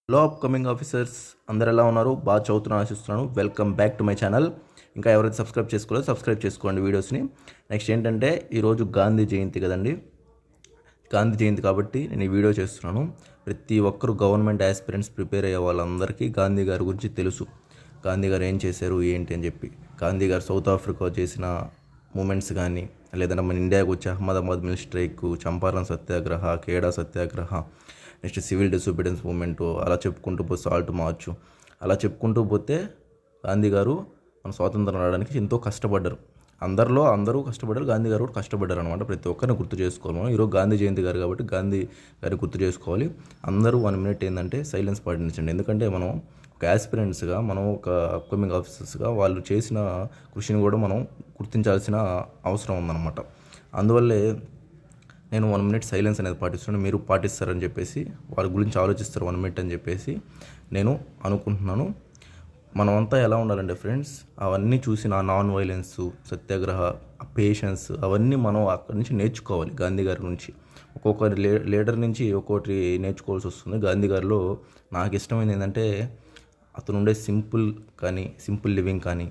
Hello upcoming officers అందరు ఎలా ఉన్నారు? బాగా చదువుతున్నా ఆశిస్తున్నాను. Welcome back to my channel. ఇంకా ఎవరైతే సబ్స్క్రైబ్ చేసుకోలేదో సబ్స్క్రైబ్ చేసుకోండి వీడియోస్ని. నెక్స్ట్ ఏంటంటే ఈరోజు గాంధీ జయంతి కదండి. గాంధీ జయంతి కాబట్టి నేను ఈ వీడియో చేస్తున్నాను. ప్రతి ఒక్కరు గవర్నమెంట్ ఆస్పిరెంట్స్ ప్రిపేర్ అయ్యే వాళ్ళందరికీ గాంధీ గారి గురించి తెలుసు. గాంధీ గారు ఏం చేశారు ఏంటి అని చెప్పి. గాంధీ గారు సౌత్ ఆఫ్రికా చేసిన మూమెంట్స్ కానీ, లేదంటే మన ఇండియాకి వచ్చి అహ్మదాబాద్ మిల్ స్ట్రైక్, చంపారన్ సత్యాగ్రహ, ఖేడా సత్యాగ్రహ, నెక్స్ట్ సివిల్ డిసోబీడియన్స్ మూమెంట్, అలా చెప్పుకుంటూ పోతే సాల్ట్ మార్చ్, అలా చెప్పుకుంటూ పోతే గాంధీ గారు మన స్వాతంత్రం రావడానికి ఎంతో కష్టపడ్డారు. అందరూ కష్టపడ్డారు, గాంధీ గారు కూడా కష్టపడ్డారు అనమాట. ప్రతి ఒక్కరిని గుర్తు చేసుకోవాలి మనం. ఈరోజు గాంధీ జయంతి గారు కాబట్టి గాంధీ గారిని గుర్తు చేసుకోవాలి. అందరూ 1 minute ఏంటంటే సైలెన్స్ పాటించండి. ఎందుకంటే మనం ఒక యాస్పిరెంట్స్గా, మనం ఒక అప్కమింగ్ ఆఫీసర్స్గా వాళ్ళు చేసిన కృషిని కూడా మనం గుర్తించాల్సిన అవసరం ఉందన్నమాట. అందువల్లే నేను 1 minute సైలెన్స్ అనేది పాటిస్తున్నాను. మీరు పాటిస్తారని చెప్పేసి, వారి గురించి ఆలోచిస్తారు 1 minute అని చెప్పేసి నేను అనుకుంటున్నాను. మనమంతా ఎలా ఉండాలంటే ఫ్రెండ్స్, అవన్నీ చూసి నాన్ వైలెన్స్, సత్యాగ్రహ, పేషెన్స్, అవన్నీ మనం అక్కడి నుంచి నేర్చుకోవాలి. గాంధీ గారి నుంచి ఒక్కొక్క లీడర్ నుంచి ఒక్కొక్కటి నేర్చుకోవాల్సి వస్తుంది. గాంధీ గారిలో నాకు ఇష్టమైనది ఏంటంటే అతను ఉండే సింపుల్ లివింగ్ కానీ,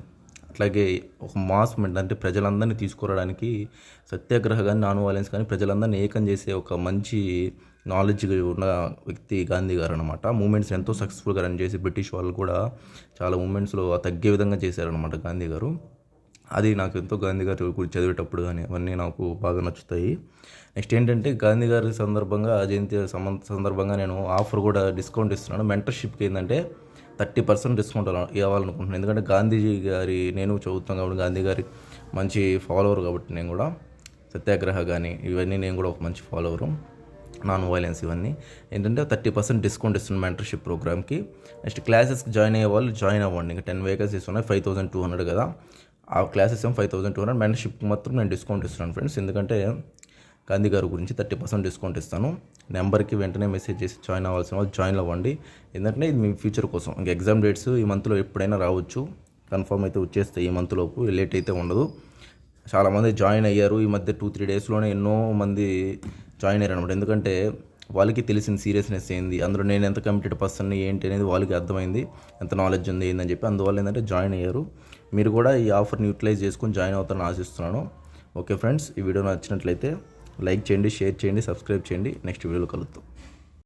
అట్లాగే ఒక మాస్ మూమెంట్ అంటే ప్రజలందరినీ తీసుకురావడానికి సత్యాగ్రహ కానీ, నాన్ వైలెన్స్ కానీ ప్రజలందరినీ ఏకం చేసే ఒక మంచి నాలెడ్జ్ ఉన్న వ్యక్తి గాంధీ గారు అనమాట. మూమెంట్స్ ఎంతో సక్సెస్ఫుల్గా రన్ చేసి బ్రిటిష్ వాళ్ళు కూడా చాలా మూమెంట్స్లో తగ్గే విధంగా చేశారనమాట గాంధీ గారు. అది నాకు ఎంతో గాంధీ గారి గురించి చదివేటప్పుడు కానీ అవన్నీ నాకు బాగా నచ్చుతాయి. నెక్స్ట్ ఏంటంటే గాంధీ గారి జయంతి సందర్భంగా నేను ఆఫర్ కూడా డిస్కౌంట్ ఇస్తున్నాను. మెంటర్షిప్కి ఏంటంటే 30% డిస్కౌంట్ ఇవ్వాలనుకుంటున్నాను. ఎందుకంటే గాంధీజీ గారి నేను చదువుతాను కాబట్టి, గాంధీ గారి మంచి ఫాలోవర్ కాబట్టి, నేను కూడా సత్యాగ్రహ కానీ ఇవన్నీ నేను కూడా ఒక మంచి ఫాలోవరు, నాన్ వైలెన్స్ ఇవన్నీ ఏంటంటే 30% డిస్కౌంట్ ఇస్తున్నాను మెంటర్షిప్ ప్రోగ్రామ్కి. నెక్స్ట్ క్లాసెస్కి జాయిన్ అయ్యే వాళ్ళు జాయిన్ అవ్వండి. ఇంకా 10 వేకెన్సీస్ ఉన్నాయి, 5200 కదా. ఆ క్లాసెస్ ఏమో 5200, మెంటర్షిప్కి మాత్రం నేను డిస్కౌంట్ ఇస్తున్నాను ఫ్రెండ్స్. ఎందుకంటే గాంధీ గారి గురించి 30% డిస్కౌంట్ ఇస్తాను. నెంబర్కి వెంటనే మెసేజ్ చేసి జాయిన్ అవ్వాల్సిన వాళ్ళు జాయిన్ అవ్వండి. ఎందుకంటే ఇది మీ ఫ్యూచర్ కోసం. ఇంకా ఎగ్జామ్ డేట్స్ ఈ మంత్లో ఎప్పుడైనా రావచ్చు. కన్ఫర్మ్ అయితే వచ్చేస్తాయి ఈ మంత్లోపు, లేట్ అయితే ఉండదు. చాలామంది జాయిన్ అయ్యారు ఈ మధ్య 2-3 డేస్లోనే ఎన్నో మంది జాయిన్ అయ్యారు అనమాట. ఎందుకంటే వాళ్ళకి తెలిసిన సీరియస్నెస్ ఏంది, అందులో నేను ఎంత కమిటెడ్ పర్సన్ ఏంటి అనేది వాళ్ళకి అర్థమైంది, ఎంత నాలెడ్జ్ ఉంది ఏందని చెప్పి. అందువల్ల ఏంటంటే జాయిన్ అయ్యారు. మీరు కూడా ఈ ఆఫర్ని యూటిలైజ్ చేసుకొని జాయిన్ అవుతారని ఆశిస్తున్నాను. ఓకే ఫ్రెండ్స్, ఈ వీడియో నచ్చినట్లయితే లైక్ చేయండి, షేర్ చేయండి, సబ్స్క్రైబ్ చేయండి. నెక్స్ట్ వీడియోలో కలుద్దాం.